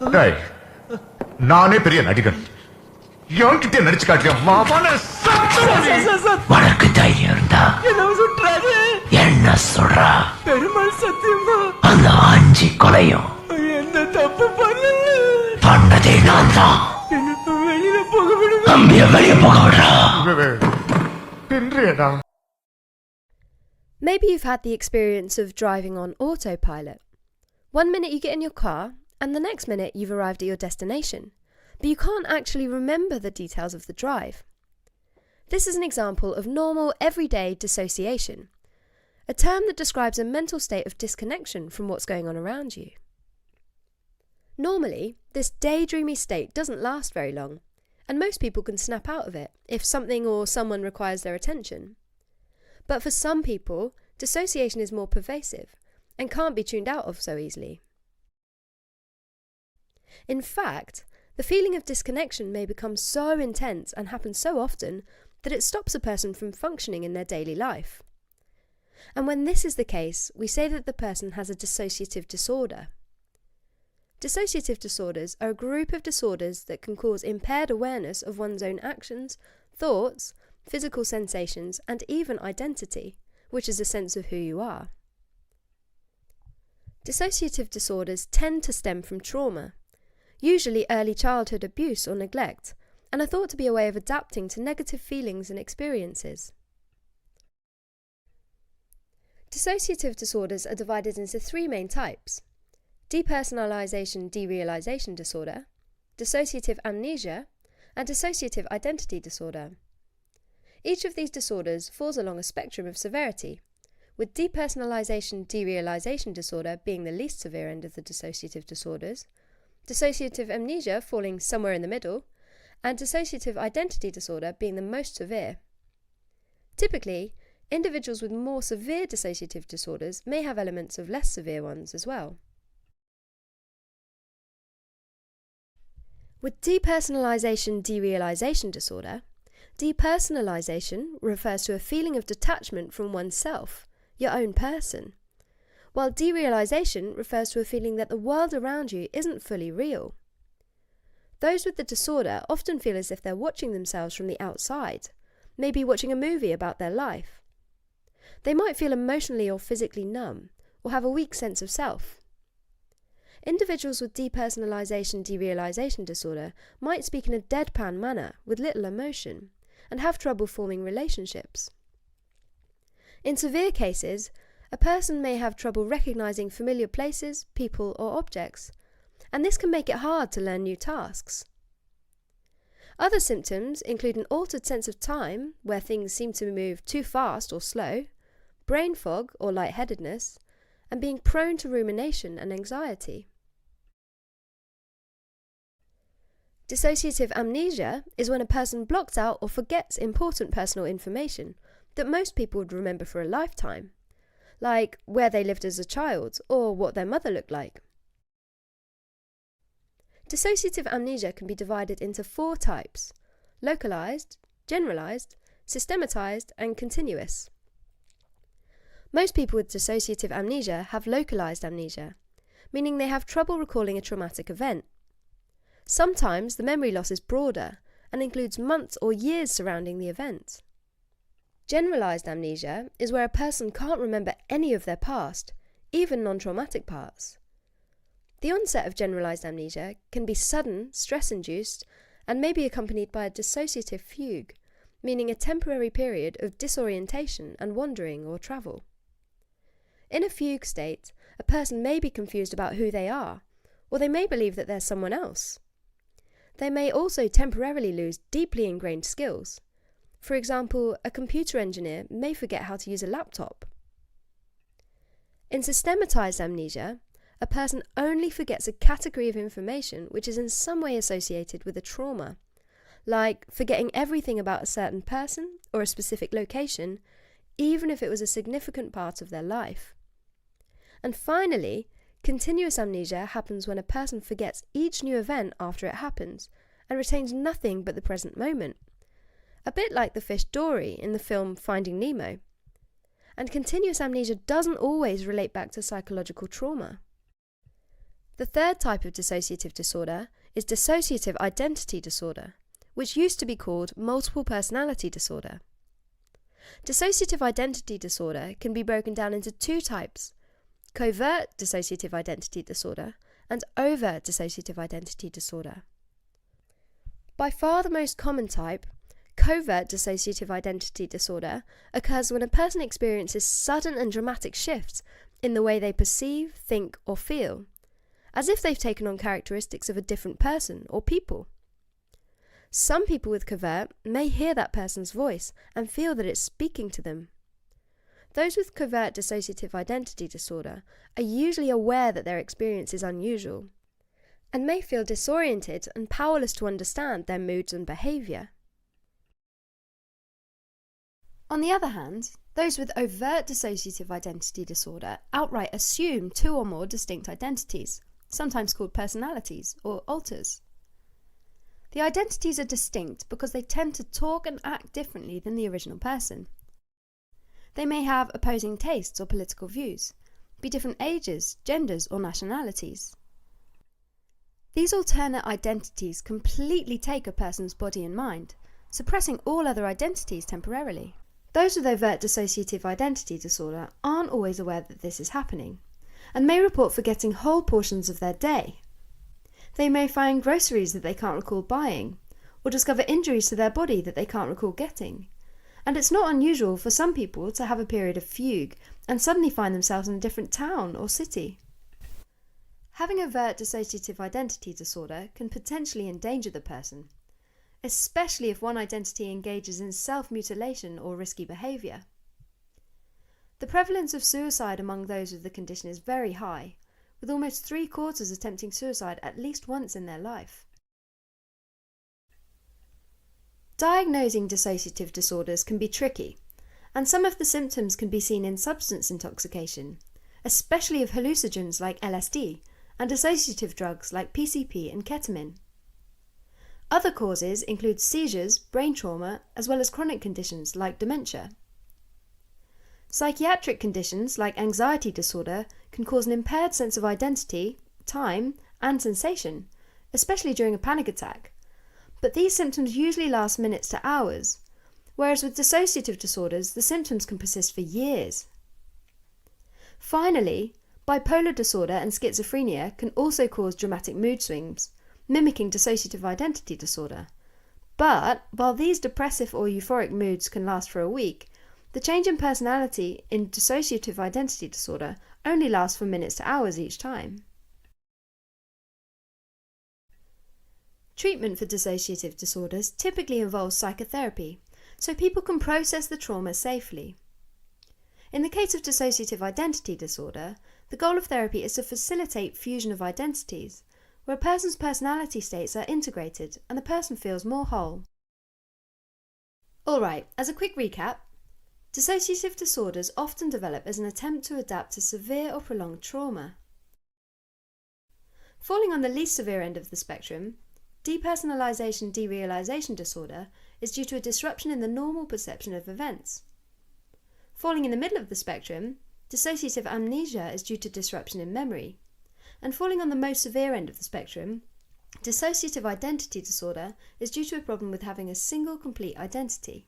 டேய், நானே பெரிய நடிகன். என்கிட்ட நடிச்சு காட்டியா மாவான உனக்கு தைரியம் இருந்தா என்ன சொல்றா? பெருமாள் சத்தியமா அந்த 5 கொலையும் எந்த தப்பு பண்ணதே நான் தான். வெளியில போக விடுங்க. தம்பிய வெளிய போக விடுறா. பின்றியடா. Maybe you've had the experience of driving on autopilot. One minute you get in your car, and the next minute you've arrived at your destination, but you can't actually remember the details of the drive. This is an example of normal, everyday dissociation, a term that describes a mental state of disconnection from what's going on around you. Normally, this daydreamy state doesn't last very long, and most people can snap out of it if something or someone requires their attention. But for some people, dissociation is more pervasive and can't be tuned out of so easily. In fact, the feeling of disconnection may become so intense and happen so often that it stops a person from functioning in their daily life. And when this is the case, we say that the person has a dissociative disorder. Dissociative disorders are a group of disorders that can cause impaired awareness of one's own actions, thoughts, physical sensations, and even identity, which is a sense of who you are. Dissociative disorders tend to stem from trauma, usually early childhood abuse or neglect, and are thought to be a way of adapting to negative feelings and experiences. Dissociative disorders are divided into 3 main types: depersonalization derealization disorder, dissociative amnesia, and dissociative identity disorder. Each of these disorders falls along a spectrum of severity, with depersonalization derealization disorder being the least severe end of the dissociative disorders, dissociative amnesia falling somewhere in the middle, and dissociative identity disorder being the most severe. Typically, individuals with more severe dissociative disorders may have elements of less severe ones as well. With depersonalization derealization disorder, depersonalization refers to a feeling of detachment from oneself, your own person, while derealization refers to a feeling that the world around you isn't fully real. Those with the disorder often feel as if they're watching themselves from the outside, maybe watching a movie about their life. They might feel emotionally or physically numb, or have a weak sense of self. Individuals with depersonalization derealization disorder might speak in a deadpan manner with little emotion, and have trouble forming relationships. In severe cases, a person may have trouble recognizing familiar places, people, or objects, and this can make it hard to learn new tasks. Other symptoms include an altered sense of time, where things seem to move too fast or slow, brain fog or lightheadedness, and being prone to rumination and anxiety. Dissociative amnesia is when a person blocks out or forgets important personal information that most people would remember for a lifetime, like where they lived as a child or what their mother looked like. Dissociative amnesia can be divided into 4 types: localized, generalized, systematized, and continuous. Most people with dissociative amnesia have localized amnesia, meaning they have trouble recalling a traumatic event. Sometimes the memory loss is broader and includes months or years surrounding the event. Generalized amnesia is where a person can't remember any of their past, even non-traumatic parts. The onset of generalized amnesia can be sudden, stress-induced, and may be accompanied by a dissociative fugue, meaning a temporary period of disorientation and wandering or travel. In a fugue state, a person may be confused about who they are, or they may believe that they're someone else. They may also temporarily lose deeply ingrained skills. For example, a computer engineer may forget how to use a laptop. In systematized amnesia, a person only forgets a category of information which is in some way associated with a trauma, like forgetting everything about a certain person or a specific location, even if it was a significant part of their life. And finally, continuous amnesia happens when a person forgets each new event after it happens and retains nothing but the present moment, a bit like the fish Dory in the film Finding Nemo. And continuous amnesia doesn't always relate back to psychological trauma. The third type of dissociative disorder is dissociative identity disorder, which used to be called multiple personality disorder. Dissociative identity disorder can be broken down into two types: covert dissociative identity disorder and overt dissociative identity disorder. By far the most common type, covert dissociative identity disorder occurs when a person experiences sudden and dramatic shifts in the way they perceive, think, or feel, as if they've taken on characteristics of a different person or people. Some people with covert may hear that person's voice and feel that it's speaking to them. Those with covert dissociative identity disorder are usually aware that their experience is unusual, and may feel disoriented and powerless to understand their moods and behaviour. On the other hand, those with overt dissociative identity disorder outright assume two or more distinct identities, sometimes called personalities or alters. The identities are distinct because they tend to talk and act differently than the original person. They may have opposing tastes or political views, be different ages, genders, or nationalities. These alternate identities completely take a person's body and mind, suppressing all other identities temporarily. Those with overt dissociative identity disorder aren't always aware that this is happening, and may report forgetting whole portions of their day. They may find groceries that they can't recall buying, or discover injuries to their body that they can't recall getting. And it's not unusual for some people to have a period of fugue and suddenly find themselves in a different town or city. Having overt dissociative identity disorder can potentially endanger the person, especially if one identity engages in self-mutilation or risky behaviour. The prevalence of suicide among those with the condition is very high, with almost 3/4 attempting suicide at least once in their life. Diagnosing dissociative disorders can be tricky, and some of the symptoms can be seen in substance intoxication, especially of hallucinogens like LSD and dissociative drugs like PCP and ketamine. Other causes include seizures, brain trauma, as well as chronic conditions like dementia. Psychiatric conditions like anxiety disorder can cause an impaired sense of identity, time, and sensation, especially during a panic attack. But these symptoms usually last minutes to hours, whereas with dissociative disorders, the symptoms can persist for years. Finally, bipolar disorder and schizophrenia can also cause dramatic mood swings, mimicking dissociative identity disorder. But while these depressive or euphoric moods can last for a week, the change in personality in dissociative identity disorder only lasts for minutes to hours each time. Treatment for dissociative disorders typically involves psychotherapy, so people can process the trauma safely. In the case of dissociative identity disorder, the goal of therapy is to facilitate fusion of identities, where a person's personality states are integrated and the person feels more whole. Alright, as a quick recap, dissociative disorders often develop as an attempt to adapt to severe or prolonged trauma. Falling on the least severe end of the spectrum, depersonalization derealization disorder is due to a disruption in the normal perception of events. Falling in the middle of the spectrum, dissociative amnesia is due to disruption in memory. And falling on the most severe end of the spectrum, dissociative identity disorder is due to a problem with having a single complete identity.